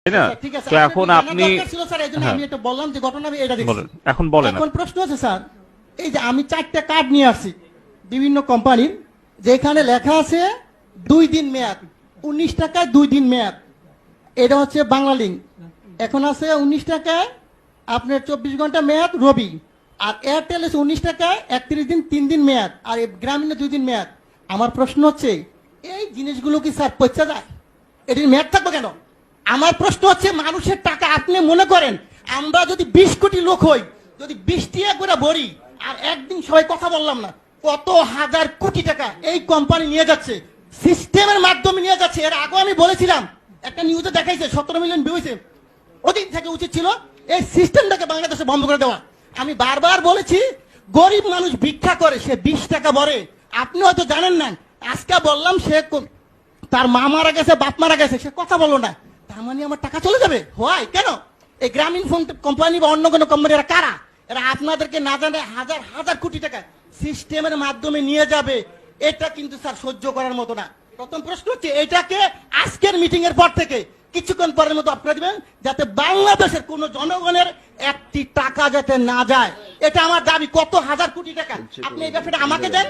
তাই না? ঠিক আছে, তো এখন আপনি ছিল স্যার, এইজন্য আমি এটা বললাম যে ঘটনা আমি এটা দেখছি। বলেন, এখন বলেন। এখন প্রশ্ন আছে স্যার, এই যে আমি 4টা কার্ড নিয়ে আসছি বিভিন্ন কোম্পানির, যেখানে লেখা আছে 2 দিন মেয়াদ, 19 টাকায় 2 দিন মেয়াদ। এটা হচ্ছে বাংলা লিঙ্ক। এখন আছে 19 টাকায় আপনার 24 ঘন্টা মেয়াদ রবি, আর এয়ারটেল আছে 19 টাকায় 31 দিন 3 দিন মেয়াদ, আর গ্রামীণ 2 দিন মেয়াদ। আমার প্রশ্ন হচ্ছে এই জিনিসগুলো কি স্যার পচা যায়? এটির মেয়াদ থাকবে কেন? আমার প্রশ্ন হচ্ছে মানুষের টাকা আপনি মনে করেন আমরা যদি 20 কোটি লোক হই, যদি 20 টাকা করে ভরি, আর একদিন সবাই কথা বললাম না, কত হাজার কোটি টাকা এই কোম্পানি নিয়ে যাচ্ছে, সিস্টেমের মাধ্যমে নিয়ে যাচ্ছে। এর আগে আমি বলেছিলাম, একটা নিউজে দেখাইছে 17 মিলিয়ন ভিউ হয়েছে। ওদিন থেকে উচিত ছিল এই সিস্টেমটাকে বাংলাদেশে বন্ধ করে দেওয়া। আমি বারবার বলেছি গরিব মানুষ ভিক্ষা করে, সে 20 টাকা ভরে। আপনি হয়তো জানেন না, আজকে বললাম সে তার মা মারা গেছে, বাপ মারা গেছে, সে কথা বললো না, তার মানে আমার টাকা চলে যাবে? হয় কেন? এই গ্রামীণ ফোন কোম্পানি বা অন্য কোনো কোম্পানি এরা কারা? এরা আপনাদেরকে না জানে হাজার হাজার কোটি টাকা সিস্টেমের মাধ্যমে নিয়ে যাবে। এটা কিন্তু স্যার সহ্য করার মতো না। প্রথম প্রশ্ন হচ্ছে এটাকে আজকের মিটিং এর পর থেকে কিছুক্ষণ পরের মতো আপনারা দিবেন, যাতে বাংলাদেশের কোন জনগণের একটি টাকা যাতে না যায়। এটা আমার দাবি। কত হাজার কোটি টাকা আপনি এই ব্যবসাটা আমাকে দেন,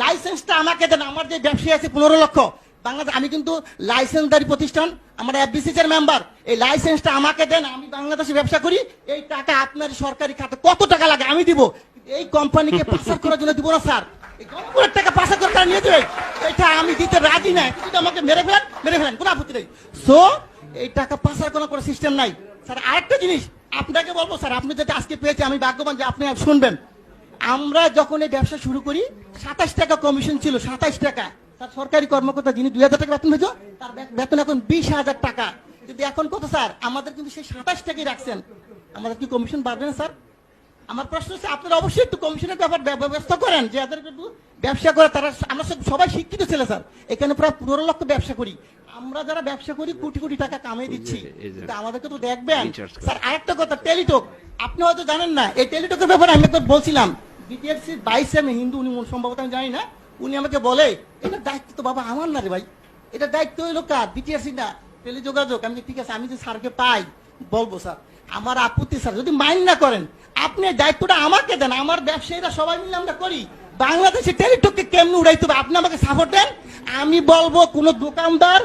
লাইসেন্সটা আমাকে দেন। আমার যে ব্যবসায়ী আছে 15 লক্ষ বাংলাদেশ, আমি কিন্তু লাইসেন্সদারি প্রতিষ্ঠান, আমার এফবিসি এর মেম্বার। এই লাইসেন্সটা আমাকে দেন, আমি বাংলাদেশে ব্যবসা করি। এই টাকা আপনার সরকারি খাতে কত টাকা লাগে আমি দিব, এই কোম্পানিকে পাচার করার জন্য দিব না স্যার। এই জনগণের টাকা পাচার করে নিয়ে যাবে, এটা আমি দিতে রাজি নাই। কিন্তু আমাকে মেরে ফেলেন, কোনো আপত্তি নেই। সো এই টাকা পাচার করার কোনো সিস্টেম নাই স্যার। আরেকটা জিনিস আপনাকে বলবো স্যার, আপনি যেটা আজকে পেয়েছে আমি ভাগ্যবান যে আপনি শুনবেন। আমরা যখন এই ব্যবসা শুরু করি 27 টাকা কমিশন ছিল, 27 টাকা। তার সরকারি কর্মকর্তা যিনি 2000 টাকা বেতন হয়েছে, তার বেতন এখন 20,000 টাকা। কিন্তু এখন কত স্যার? আমাদের কিন্তু সেই 27 টাকাই রাখছেন। আমাদের কি কমিশন বাড়বে না স্যার? আমার প্রশ্ন হচ্ছে আপনারা অবশ্যই একটু কমিশনের ব্যাপার ব্যবস্থা করেন, যে যাদের একটু ব্যবসা করে তারা। আমরা সবাই শিক্ষিত ছেলে স্যার, এখানে প্রায় 15 লক্ষ ব্যবসা করি। আমরা যারা ব্যবসা করি কোটি কোটি টাকা কামিয়ে দিচ্ছি, কিন্তু আমাদেরকে তো দেখবেন স্যার। আরেকটা কথা, টেলিটক আপনি হয়তো জানেন না। এই টেলিটকের ব্যাপারে আমি তো বলছিলাম, বিটিআরসি 22 হিন্দু, উনি সম্ভবত আমি জানি না, উনি আমাকে বলে এটা দায়িত্ব তো বাবা আমার না রে ভাই, এটা দায়িত্ব হইলো কার? বিটিআরসি না, টেলিযোগাযোগ। আমি ঠিক আছে, আমি যে স্যারকে পাই বলবো স্যার, আমার আপত্তি স্যার যদি মাইন্ড না করেন, আপনি দায়িত্বটা আমাকে দেন। আমার ব্যবসায়ীরা সবাই মিলে আমরা করি। বাংলাদেশে টেলিটককে কেমনে উড়াইতে হবে আপনি আমাকে সাপোর্ট দেন। আমি বলবো কোন দোকানদার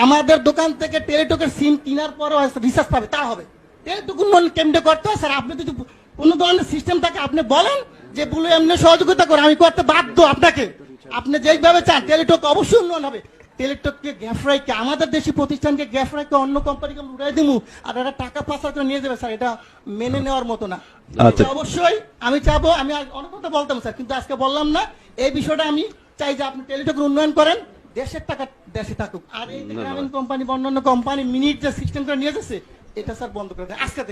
আমাদের দোকান থেকে টেলিটকের সিম কেনার পরও রিচার্জ পাবে, তা হবে। টেলিটক উন্নয়ন কেমনে করতে হয় স্যার, আপনি যদি কোন ধরনের সিস্টেম থাকে আপনি বলেন যে বলে এমনি সহযোগিতা করে, আমি করতে বাধ্য আপনাকে। আপনি যেভাবে চান টেলিটক অবশ্যই উন্নয়ন হবে। টেলিটককে গ্যাফরাইকে, আমাদের দেশি প্রতিষ্ঠানকে গ্যাফরাইকে অন্য কোম্পানিকে উড়াই দিব, আর এরা টাকা পাচার করে নিয়ে যাবে স্যার, এটা মেনে নেওয়ার মতো না। অবশ্যই আমি চাবো, আমি অনেক কথা বলতাম স্যার, কিন্তু আজকে বললাম না। এই বিষয়টা আমি চাই যে আপনি টেলিটকের উন্নয়ন করেন, দেশের টাকা দেশে থাকুক। আর এই গ্রামীণ কোম্পানি বা অন্যান্য কোম্পানি মিনিট যে সিস্টেম করে নিয়ে যাচ্ছে, এটা স্যার বন্ধ করে দেয় আজকে থেকে।